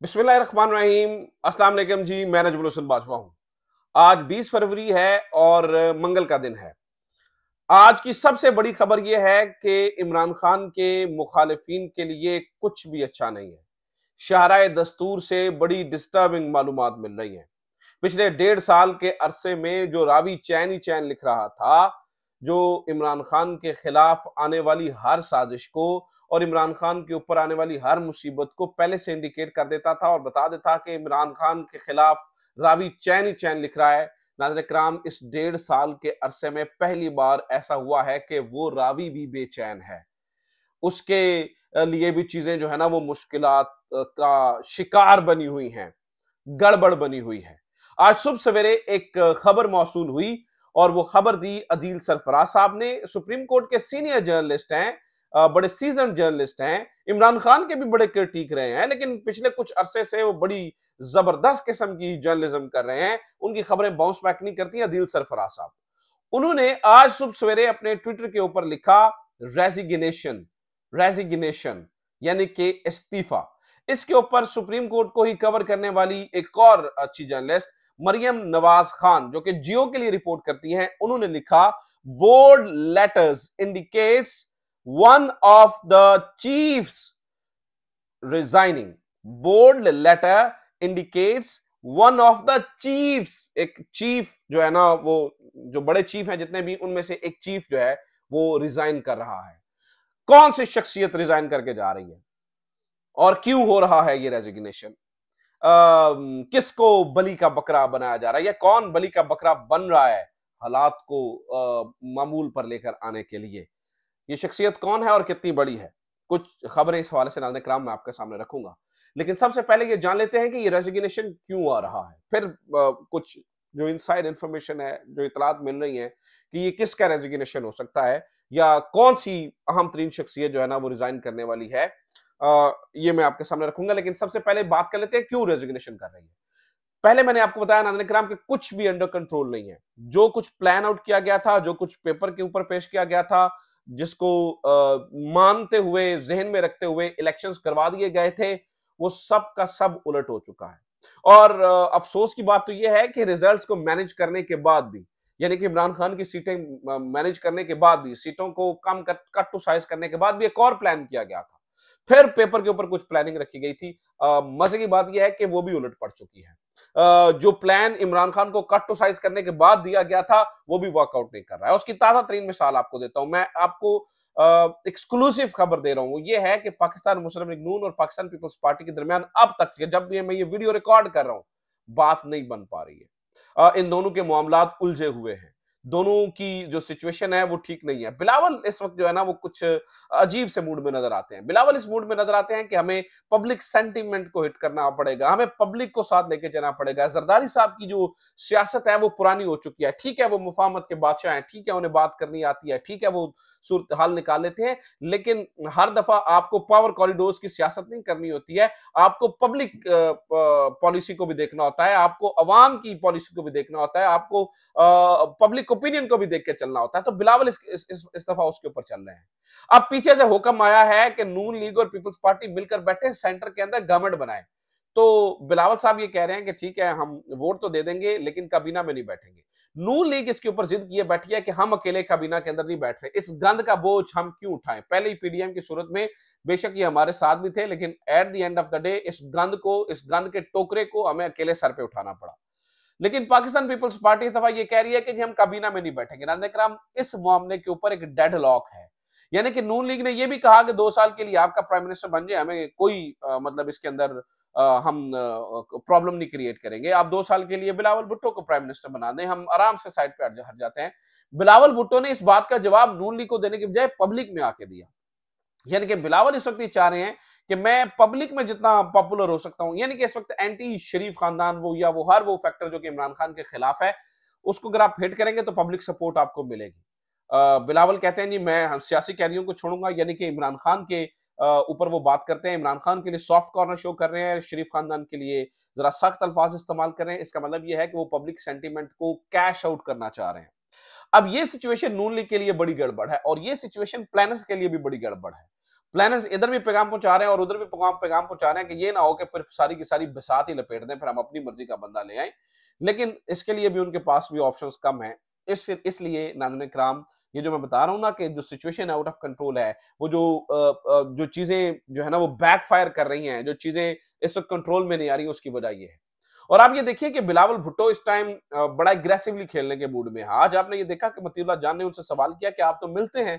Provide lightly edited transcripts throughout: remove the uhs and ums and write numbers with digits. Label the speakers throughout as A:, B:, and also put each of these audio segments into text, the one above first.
A: बिस्मिल्लाहिर्रहमानिर्रहीम। अस्सलाम वालेकुम जी, मैं नजमुल हुसैन बाजवा हूं। आज 20 फरवरी है और मंगल का दिन है। आज की सबसे बड़ी खबर यह है कि इमरान खान के मुखालिफिन के लिए कुछ भी अच्छा नहीं है। शाहराए दस्तूर से बड़ी डिस्टर्बिंग मालूमात मिल रही हैं। पिछले 1.5 साल के अरसे में जो रावी चैन ही चैन लिख रहा था, जो इमरान खान के खिलाफ आने वाली हर साजिश को और इमरान खान के ऊपर आने वाली हर मुसीबत को पहले से इंडिकेट कर देता था और बता देता कि इमरान खान के खिलाफ रावी चैन ही चैन लिख रहा है। नाज़रीन किराम, इस 1.5 साल के अरसे में पहली बार ऐसा हुआ है कि वो रावी भी बेचैन है। उसके लिए भी चीजें जो है ना वो मुश्किलात का शिकार बनी हुई हैं, गड़बड़ बनी हुई है। आज सुबह सवेरे एक खबर मौसूल हुई और वो खबर दी अदील सरफराज साहब ने। सुप्रीम कोर्ट के सीनियर जर्नलिस्ट हैं, बड़े सीजन जर्नलिस्ट हैं, इमरान खान के भी बड़े क्रिटिक रहे हैं, लेकिन पिछले कुछ अरसे से वो बड़ी जबरदस्त किस्म की जर्नलिज्म कर रहे हैं। उनकी खबरें बाउंस बैक नहीं करती। अदील सरफराज साहब, उन्होंने आज सुबह सवेरे अपने ट्विटर के ऊपर लिखा रेजिग्नेशन, रेजिग्नेशन यानी कि इस्तीफा। इसके ऊपर सुप्रीम कोर्ट को ही कवर करने वाली एक और अच्छी जर्नलिस्ट मरियम नवाज खान, जो कि जियो के लिए रिपोर्ट करती हैं, उन्होंने लिखा board letters indicates one of the chiefs resigning. Board letter indicates one of the chiefs, एक चीफ जो है ना, वो जो बड़े चीफ हैं जितने भी, उनमें से एक चीफ जो है वो रिजाइन कर रहा है। कौन सी शख्सियत रिजाइन करके जा रही है और क्यों हो रहा है ये रेजिग्नेशन? किसको बलि का बकरा बनाया जा रहा है या कौन बलि का बकरा बन रहा है हालात को मामूल पर लेकर आने के लिए? ये शख्सियत कौन है और कितनी बड़ी है? कुछ खबरें इस हवाले से नाज़रीन किराम मैं आपके सामने रखूंगा, लेकिन सबसे पहले ये जान लेते हैं कि ये रेजिग्नेशन क्यों आ रहा है। फिर कुछ जो इनसाइड इंफॉर्मेशन है, जो इतलात मिल रही है कि ये किसका रेजिग्नेशन हो सकता है या कौन सी अहम तरीन शख्सियत जो है ना वो रिजाइन करने वाली है, ये मैं आपके सामने रखूंगा। लेकिन सबसे पहले बात कर लेते हैं क्यों रेजिग्नेशन कर रही है। पहले मैंने आपको बताया नाज़रीन किराम कि कुछ भी अंडर कंट्रोल नहीं है। जो कुछ प्लान आउट किया गया था, जो कुछ पेपर के ऊपर पेश किया गया था, जिसको मानते हुए, जहन में रखते हुए इलेक्शंस करवा दिए गए थे, वो सब का सब उलट हो चुका है। और अफसोस की बात तो यह है कि रिजल्ट्स को मैनेज करने के बाद भी, यानी कि इमरान खान की सीटें मैनेज करने के बाद भी, सीटों को कम कट टू साइज करने के बाद भी एक और प्लान किया गया था। फिर पेपर के ऊपर कुछ प्लानिंग रखी गई थी। मजे की बात यह है कि वो भी उलट पड़ चुकी है। जो प्लान इमरान खान को कट टू साइज करने के बाद दिया गया था, वो भी वर्कआउट नहीं कर रहा है। उसकी ताजा तरीन मिसाल आपको देता हूं। मैं आपको एक्सक्लूसिव खबर दे रहा हूं। ये है कि पाकिस्तान मुस्लिम लीग नून और पाकिस्तान पीपल्स पार्टी के दरमियान अब तक, जब भी मैं ये वीडियो रिकॉर्ड कर रहा हूं, बात नहीं बन पा रही है। इन दोनों के मामलात उलझे हुए हैं। दोनों की जो सिचुएशन है वो ठीक नहीं है। बिलावल इस वक्त जो है ना वो कुछ अजीब से मूड में नजर आते हैं। बिलावल इस मूड में नजर आते हैं कि हमें पब्लिक सेंटीमेंट को हिट करना पड़ेगा, हमें पब्लिक को साथ लेके जाना पड़ेगा। जरदारी साहब की जो सियासत है वो पुरानी हो चुकी है। ठीक है, वो मुफाहमत के बादशाह हैं, ठीक है, उन्हें बात करनी आती है, ठीक है, वो सूरत हाल निकाल लेते हैं, लेकिन हर दफा आपको पावर कॉरिडोर्स की सियासत नहीं करनी होती है। आपको पब्लिक पॉलिसी को भी देखना होता है, आपको अवाम की पॉलिसी को भी देखना होता है, आपको पब्लिक ओपिनियन को भी देख के चलना होता है। तो बिलावल इस दफा उसके ऊपर चल रहे हैं। अब पीछे से हुक्म आया है कि नून लीग और पीपल्स पार्टी मिलकर बैठे, सेंटर के अंदर गवर्नमेंट बनाए। तो बिलावल साहब ये कह रहे हैं कि ठीक है, हम वोट तो दे देंगे लेकिन काबीना में नहीं बैठेंगे। नून लीग इसके ऊपर जिद किए बैठी है कि हम अकेले काबीना के अंदर नहीं बैठ रहे, इस गंद का बोझ हम क्यों उठाएं। पहले ही पीडीएम की सूरत में बेशक ये हमारे साथ भी थे, लेकिन at the end of the day इस गंद के टोकरे को हमें अकेले सर पे उठाना पड़ा। लेकिन पाकिस्तान पीपल्स पार्टी इस दफा ये कह रही है कि जी हम काबीना में नहीं बैठेंगे। नाज़रीन किराम, इस मामले के ऊपर एक डेडलॉक है। यानी कि नून लीग ने यह भी कहा कि 2 साल के लिए आपका प्राइम मिनिस्टर बन जाए, हमें कोई मतलब इसके अंदर हम प्रॉब्लम नहीं क्रिएट करेंगे। आप 2 साल के लिए बिलावल भुट्टो को प्राइम मिनिस्टर बना दें, हम आराम से साइड पे हट जाते हैं। बिलावल भुट्टो ने इस बात का जवाब नून लीग को देने के बजाय पब्लिक में आके दिया। यानी कि बिलावल इस वक्त ये चाह रहे हैं कि मैं पब्लिक में जितना पॉपुलर हो सकता हूं, यानी कि इस वक्त एंटी शरीफ खानदान वो या वो हर वो फैक्टर जो कि इमरान खान के खिलाफ है, उसको अगर आप हिट करेंगे तो पब्लिक सपोर्ट आपको मिलेगी। बिलावल कहते हैं जी मैं सियासी कैदियों को छोड़ूंगा, यानी कि इमरान खान के ऊपर वो बात करते हैं, इमरान खान के लिए सॉफ्ट कॉर्नर शो कर रहे हैं, शरीफ खानदान के लिए जरा सख्त अल्फाज इस्तेमाल कर रहे हैं। इसका मतलब यह है कि वो पब्लिक सेंटीमेंट को कैश आउट करना चाह रहे हैं। अब ये सिचुएशन नून लीग के लिए बड़ी गड़बड़ है और ये सिचुएशन प्लानर्स के लिए भी बड़ी गड़बड़ है। प्लानर्स इधर भी पैगाम पहुंचा रहे हैं और उधर भी पैगाम पहुंचा रहे हैं कि ये ना हो कि फिर सारी की सारी बसात ही लपेट दें, फिर हम अपनी मर्जी का बंदा ले आए। लेकिन इसके लिए भी उनके पास भी ऑप्शंस कम है। इसलिए नाज़रीन इकराम, ये जो मैं बता रहा हूं ना कि जो सिचुएशन आउट ऑफ कंट्रोल है, वो जो चीजें जो है ना वो बैकफायर कर रही हैं, जो चीजें इस वक्त कंट्रोल में नहीं आ रही, उसकी वजह ये है। और आप ये देखिए कि बिलावल भुट्टो इस टाइम बड़ा एग्रेसिवली खेलने के मूड में है। आज आपने ये देखा कि मतीउल्लाह जान ने उनसे सवाल किया कि आप तो मिलते हैं,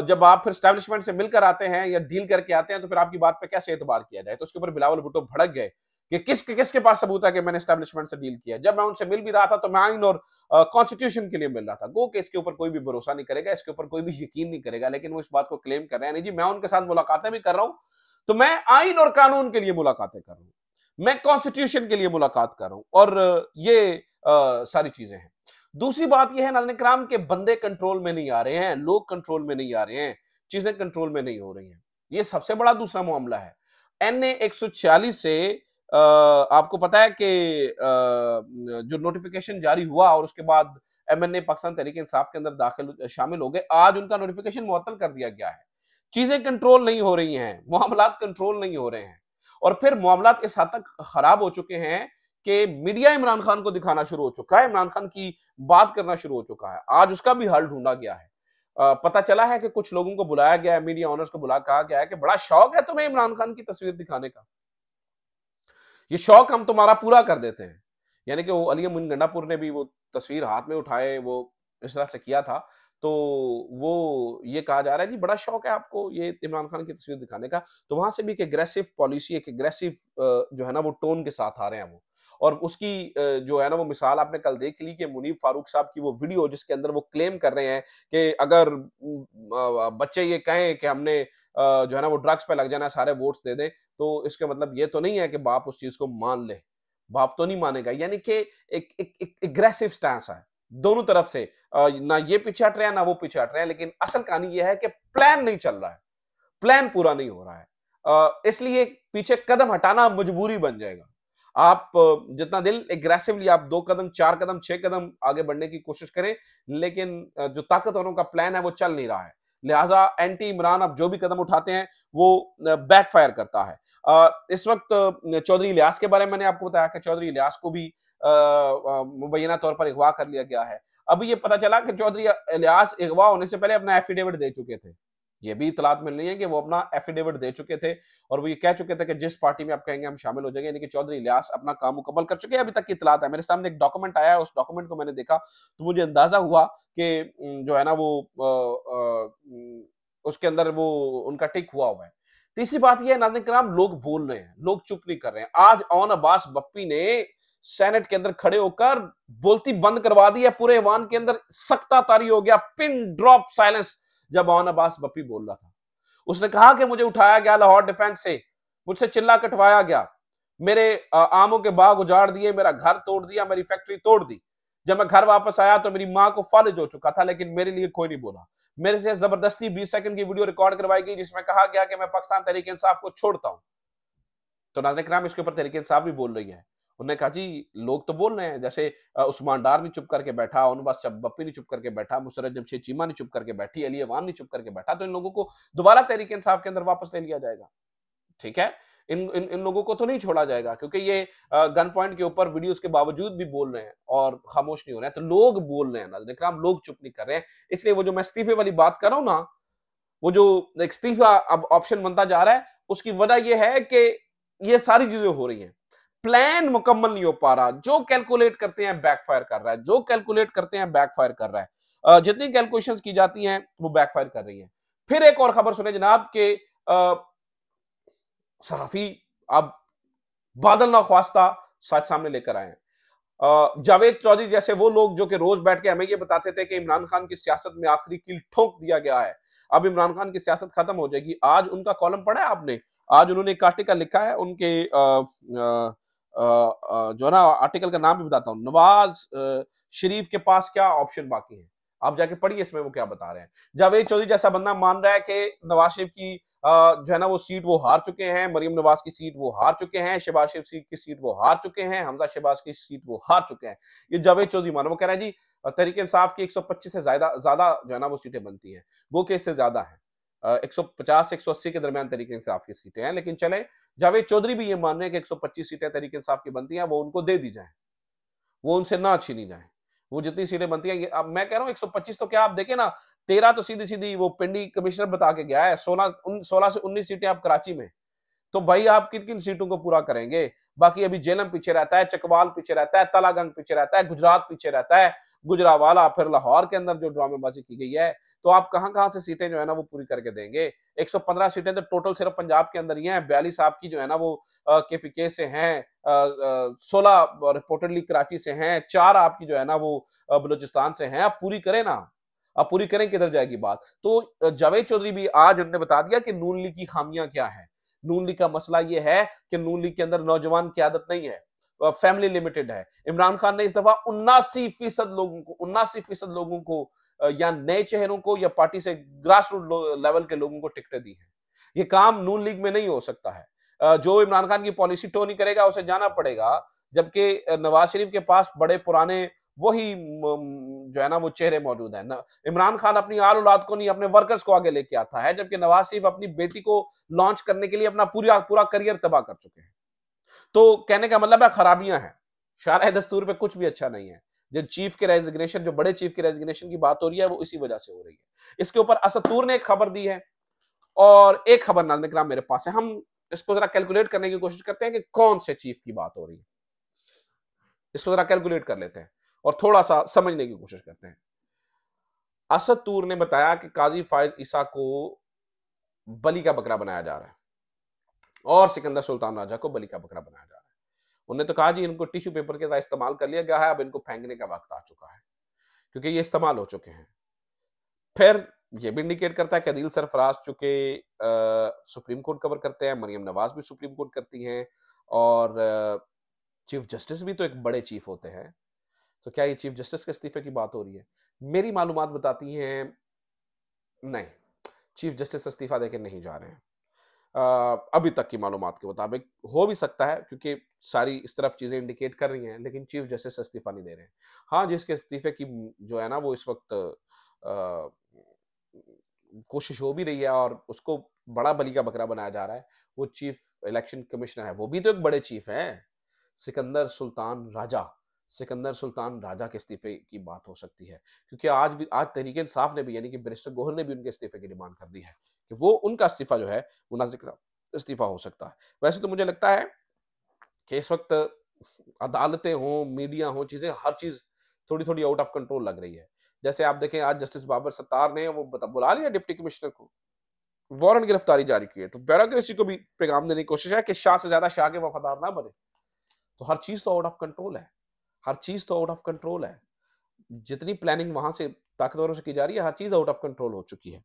A: जब आप फिर एस्टैब्लिशमेंट से मिलकर आते हैं या डील करके आते हैं, तो फिर आपकी बात पे कैसे एतबार किया जाए। तो उसके ऊपर बिलावल भुट्टो भड़क गए कि किसके पास सबूत है कि मैंने एस्टैब्लिशमेंट से डील किया। जब मैं उनसे मिल भी रहा था तो मैं आइन और कॉन्स्टिट्यूशन के लिए मिल रहा था। गो कि इसके ऊपर कोई भी भरोसा नहीं करेगा, इसके ऊपर कोई भी यकीन नहीं करेगा, लेकिन वो इस बात को क्लेम कर रहे हैं, नहीं जी मैं उनके साथ मुलाकातें भी कर रहा हूं, तो मैं आइन और कानून के लिए मुलाकातें कर रहा हूं, मैं कॉन्स्टिट्यूशन के लिए मुलाकात कर रहा हूं, और ये सारी चीजें हैं। दूसरी बात यह है नाज़रीन किराम के बंदे कंट्रोल में नहीं आ रहे हैं, लोग कंट्रोल में नहीं आ रहे हैं, चीजें कंट्रोल में नहीं हो रही हैं। ये सबसे बड़ा दूसरा मामला है। NA 146 से आपको पता है कि जो नोटिफिकेशन जारी हुआ और उसके बाद MNA पाकिस्तान तहरीक इंसाफ के अंदर शामिल हो गए, आज उनका नोटिफिकेशन मुअत्तल कर दिया गया है। चीजें कंट्रोल नहीं हो रही हैं, मामलात कंट्रोल नहीं हो रहे हैं, और फिर मामलात इस हद तक खराब हो चुके हैं कि मीडिया इमरान खान को दिखाना शुरू हो चुका है, इमरान खान की बात करना शुरू हो चुका है। आज उसका भी हल ढूंढा गया है। पता चला है कि कुछ लोगों को बुलाया गया है, मीडिया ऑनर्स को कहा गया है कि बड़ा शौक है तुम्हें इमरान खान की तस्वीर दिखाने का, ये शौक हम तुम्हारा पूरा कर देते हैं। यानी कि वो अली अमीन गंडापुर ने भी वो तस्वीर हाथ में उठाए, वो इस तरह से किया था। तो वो ये कहा जा रहा है जी बड़ा शौक है आपको ये इमरान खान की तस्वीर दिखाने का। तो वहां से भी एक एग्रेसिव पॉलिसी, एक एग्रेसिव जो है ना वो टोन के साथ आ रहे हैं वो। और उसकी जो है ना वो मिसाल आपने कल देख ली कि मुनीब फारूक साहब की वो वीडियो, जिसके अंदर वो क्लेम कर रहे हैं कि अगर बच्चे ये कहें कि हमने जो है ना वो ड्रग्स पे लग जाना, सारे वोट्स दे दें, तो इसका मतलब ये तो नहीं है कि बाप उस चीज को मान ले, बाप तो नहीं मानेगा। यानी कि एक एग्रेसिव स्टैंस है दोनों तरफ से। ना ये पीछे हट रहे हैं ना वो पीछे हट रहे हैं, लेकिन असल कहानी ये है कि प्लान नहीं चल रहा है, प्लान पूरा नहीं हो रहा है। इसलिए पीछे कदम हटाना मजबूरी बन जाएगा। आप जितना दिल एग्रेसिवली आप 2 कदम 4 कदम 6 कदम आगे बढ़ने की कोशिश करें, लेकिन जो ताकतवरों का प्लान है वो चल नहीं रहा है। लिहाजा एंटी इमरान अब जो भी कदम उठाते हैं वो बैकफायर करता है। इस वक्त चौधरी इलियास के बारे में मैंने आपको बताया कि चौधरी इलियास को भी मुबैना तौर पर अगवा कर लिया गया है। अभी ये पता चला कि चौधरी इलियास अगवा होने से पहले अपना एफिडेविट दे चुके थे। ये भी इतलात मिल रही है कि वो अपना एफिडेविट दे चुके थे और वो ये कह चुके थे कि जिस पार्टी में आप कहेंगे हम शामिल हो जाएंगे। यानी कि चौधरी इलियास अपना काम मुकम्मल कर चुके हैं। अभी तक की इतलात है, मेरे सामने एक डॉक्यूमेंट आया है, उस डॉक्यूमेंट को मैंने देखा तो मुझे अंदाजा हुआ कि जो है ना वो उसके अंदर वो उनका टिक हुआ है। तीसरी बात यह है नाज़रीन किराम, लोग बोल रहे हैं, लोग चुप नहीं कर रहे हैं। आज ओन अब्बास बप्पी ने सेनेट के अंदर खड़े होकर बोलती बंद करवा दी है, पूरे ईवान के अंदर सख्ता तारी हो गया, पिन ड्रॉप साइलेंस जब ओन अब्बास बप्पी बोल रहा था। उसने कहा कि मुझे उठाया गया लाहौर डिफेंस से, मुझसे चिल्ला कटवाया गया, मेरे आमों के बाग उजाड़ दिए, मेरा घर तोड़ दिया, मेरी फैक्ट्री तोड़ दी। जब मैं घर वापस आया तो मेरी मां को फालिज हो चुका था, लेकिन मेरे लिए कोई नहीं बोला। मेरे से जबरदस्ती 20 सेकंड की वीडियो रिकॉर्ड करवाई गई जिसमें कहा गया कि मैं पाकिस्तान तहरीक इंसाफ को छोड़ता हूं। तो नाज़रीन किराम इसके ऊपर तहरीक इंसाफ भी बोल रही है। उन्होंने कहा जी लोग तो बोल रहे हैं, जैसे उस्मान डार नहीं चुप करके बैठा, उनबास बप्पी नहीं चुप करके बैठा, मुसर्रत जमशेद चीमा नहीं चुप करके बैठी, अली अवान नहीं चुप करके बैठा, तो इन लोगों को दोबारा तहरीक इंसाफ के अंदर वापस ले लिया जाएगा। ठीक है, इन लोगों को तो नहीं छोड़ा जाएगा, क्योंकि ये गन पॉइंट के ऊपर वीडियोस के बावजूद भी बोल रहे हैं और खामोश नहीं हो रहे हैं। तो लोग बोल रहे हैं नाज़रीन इकराम, लोग चुप नहीं कर रहे हैं। इसलिए वो जो मैं इस्तीफे वाली बात कर रहा हूं ना, वो जो इस्तीफा अब ऑप्शन बनता जा रहा है, उसकी वजह यह है कि ये सारी चीजें हो रही हैं, प्लान मुकम्मल नहीं हो पा रहा। जो कैलकुलेट करते हैं बैकफायर कर रहा है, जो कैलकुलेट करते हैं बैकफायर कर रहा है। जितनी कैलकुलेशंस की जाती हैं वो बैकफायर कर रही हैं। फिर एक और खबर सुने जनाब के सहाफी अब बादल ना ख्वास्ता सच सामने लेकर आए हैं। जावेद चौधरी जैसे वो लोग जो कि रोज बैठ के हमें ये बताते थे कि इमरान खान की सियासत में आखिरी कील ठोक दिया गया है, अब इमरान खान की सियासत खत्म हो जाएगी। आज उनका कॉलम पढ़ा है आपने? आज उन्होंने एक आर्टिकल लिखा है, उनके जो ना आर्टिकल का नाम भी बताता हूं, नवाज शरीफ के पास क्या ऑप्शन बाकी है। आप जाके पढ़िए इसमें वो क्या बता रहे हैं। जावेद चौधरी जैसा बंदा मान रहा है कि नवाज शरीफ की जो है ना वो सीट वो हार चुके हैं, मरियम नवाज की सीट वो हार चुके हैं, शहबाज शरीफ की सीट वो हार चुके हैं, हमजा शहबाज की सीट वो हार चुके हैं। ये जावेद चौधरी मानो, वो कह रहे हैं जी तहरीक इंसाफ की 125 से ज्यादा जो है ना वो सीटें बनती हैं, वो के इससे ज्यादा है। 150 से 180 के दरमियान तहरीक इंसाफ की सीटें हैं, लेकिन चले जावेद चौधरी भी ये मान रहे हैं कि 125 सीटें तहरीक इंसाफ की बनती हैं, वो उनको दे दी जाए, वो उनसे ना छीनी जाए। वो जितनी सीटें बनती हैं, अब मैं कह रहा हूं 125 तो क्या, आप देखें ना, 13 तो सीधी सीधी वो पिंडी कमिश्नर बता के गया है, 16 से 19 सीटें आप कराची में। तो भाई आप किन किन सीटों को पूरा करेंगे? बाकी अभी जेलम पीछे रहता है, चकवाल पीछे रहता है, तलागंग पीछे रहता है, गुजरात पीछे रहता है, गुजरावाला, फिर लाहौर के अंदर जो ड्रामेबाजी की गई है, तो आप कहां-कहां से सीटें जो है ना वो पूरी करके देंगे? 115 सीटें तो टोटल सिर्फ पंजाब के अंदर ही हैं, 42 आपकी जो है ना वो केपीके से हैं, 16 रिपोर्टेडली कराची से हैं, 4 आपकी जो है ना वो बलूचिस्तान से हैं। आप पूरी करें ना, आप पूरी करें, किधर जाएगी बात? तो जावेद चौधरी भी आज उन्होंने बता दिया कि नून लीग की खामियां क्या है। नून लीग का मसला यह है कि नून लीग के अंदर नौजवान क्यादत नहीं है, फैमिली लिमिटेड है। इमरान खान ने इस दफा 79% लोगों को या नए चेहरों को या पार्टी से ग्रास रूट लेवल के लोगों को टिकटें दी हैं। ये काम नून लीग में नहीं हो सकता है। जो इमरान खान की पॉलिसी टो नहीं करेगा उसे जाना पड़ेगा, जबकि नवाज शरीफ के पास बड़े पुराने वही जो है ना वो चेहरे मौजूद हैं। इमरान खान अपनी आल औलाद को नहीं, अपने वर्कर्स को आगे लेके आता है, जबकि नवाज शरीफ अपनी बेटी को लॉन्च करने के लिए अपना पूरा पूरा करियर तबाह कर चुके हैं। तो कहने का मतलब है खराबियां हैं, शारा दस्तूर पे कुछ भी अच्छा नहीं है। जो चीफ के रेजिग्नेशन, जो बड़े चीफ के रेजिग्नेशन की बात हो रही है, वो इसी वजह से हो रही है। इसके ऊपर असतूर ने एक खबर दी है और एक खबर नाज़रीन किराम मेरे पास है। हम इसको जरा कैलकुलेट करने की कोशिश करते हैं कि कौन से चीफ की बात हो रही है। इसको जरा कैलकुलेट कर लेते हैं और थोड़ा सा समझने की कोशिश करते हैं। असद तूर ने बताया कि काजी फायज ईसा को बलि का बकरा बनाया जा रहा है और सिकंदर सुल्तान राजा को बलि का बकरा बनाया जा रहा है। उन्होंने तो कहा जी इनको टिश्यू पेपर के साथ इस्तेमाल कर लिया गया है, अब इनको फेंकने का वक्त आ चुका है क्योंकि ये इस्तेमाल हो चुके हैं। फिर ये भी इंडिकेट करता है कि अदील सरफराज चूंकि सुप्रीम कोर्ट कवर करते हैं, मरियम नवाज भी सुप्रीम कोर्ट करती हैं और चीफ जस्टिस भी तो एक बड़े चीफ होते हैं। तो क्या ये चीफ जस्टिस के इस्तीफे की बात हो रही है? मेरी मालूमात बताती हैं नहीं, चीफ जस्टिस इस्तीफा देकर नहीं जा रहे हैं। अभी तक की मालूमात के मुताबिक हो भी सकता है क्योंकि सारी इस तरफ चीजें इंडिकेट कर रही हैं, लेकिन चीफ जस्टिस इस्तीफा नहीं दे रहे हैं। हाँ, जिसके इस्तीफे की जो है ना वो इस वक्त कोशिश हो भी रही है और उसको बड़ा बली का बकरा बनाया जा रहा है, वो चीफ इलेक्शन कमिश्नर है। वो भी तो एक बड़े चीफ हैं, सिकंदर सुल्तान राजा। सिकंदर सुल्तान राजा के इस्तीफे की बात हो सकती है क्योंकि आज तहरीक इंसाफ ने भी, यानी कि बैरिस्टर गोहर ने भी उनके इस्तीफे की डिमांड कर दी है कि वो उनका इस्तीफा जो है वो नाज़िर इस्तीफा हो सकता है। वैसे तो मुझे लगता है कि इस वक्त अदालतें हों, मीडिया हो, चीजें हर चीज थोड़ी थोड़ी आउट ऑफ कंट्रोल लग रही है। जैसे आप देखें आज जस्टिस बाबर सत्तार ने वो बुला लिया डिप्टी कमिश्नर को, वारंट गिरफ्तारी जारी की है। तो ब्यूरोक्रेसी को भी पैगाम देने की कोशिश है कि शाह से ज्यादा शाह के वफादार ना बने। तो हर चीज तो आउट ऑफ कंट्रोल है, हर चीज तो आउट ऑफ कंट्रोल है। जितनी प्लानिंग वहां से ताकतवरों से की जा रही है, हर चीज आउट ऑफ कंट्रोल हो चुकी है।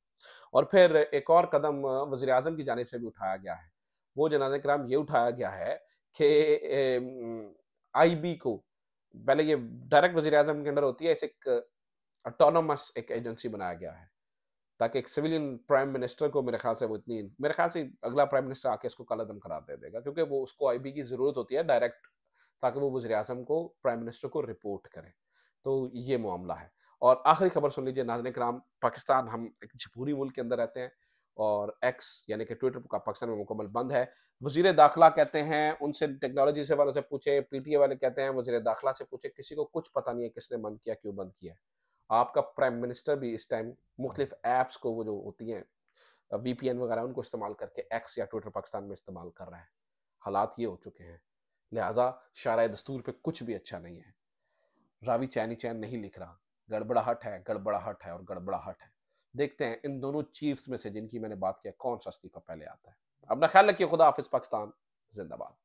A: और फिर एक और कदम वजीर आजम की जानिब से भी उठाया गया है। वो जनाज़े कराम ये उठाया गया है कि आईबी को, पहले ये डायरेक्ट वजीर आजम के अंडर होती है, इसे एक ऑटोनोमस एक एजेंसी बनाया गया है ताकि एक सिविलियन प्राइम मिनिस्टर को, मेरे ख्याल से वो इतनी, मेरे ख्याल से अगला प्राइम मिनिस्टर आके इसको कलअदम करार दे देगा क्योंकि वो उसको आईबी की जरूरत होती है डायरेक्ट, ताकि वो वजीर आजम को, प्राइम मिनिस्टर को रिपोर्ट करे। तो ये मामला है। और आखिरी खबर सुन लीजिए नाज़रीन कराम, पाकिस्तान, हम एक जमहूरी मुल्क के अंदर रहते हैं और एक्स यानी कि ट्विटर का पाकिस्तान में मुकम्मल बंद है। वजीर दाखिला कहते हैं उनसे टेक्नोलॉजी से वालों से पूछे, पीटीए वाले कहते हैं वजीर दाखिला से पूछे, किसी को कुछ पता नहीं है किसने बंद किया, क्यों बंद किया। आपका प्राइम मिनिस्टर भी इस टाइम मुख्तलिफ ऐप्स को, वो जो होती हैं वीपीएन वगैरह, उनको इस्तेमाल करके एक्स या ट्विटर पाकिस्तान में इस्तेमाल कर रहा है। हालात ये हो चुके हैं, लिहाजा शारा दस्तूर पे कुछ भी अच्छा नहीं है। रावी चैनी चैन नहीं लिख रहा, गड़बड़ाहट है, गड़बड़ाहट है और गड़बड़ाहट है। देखते हैं इन दोनों चीफ्स में से जिनकी मैंने बात किया कौन सा इस्तीफा पहले आता है। अपना ख्याल रखिए, खुदा हाफिज, पाकिस्तान जिंदाबाद।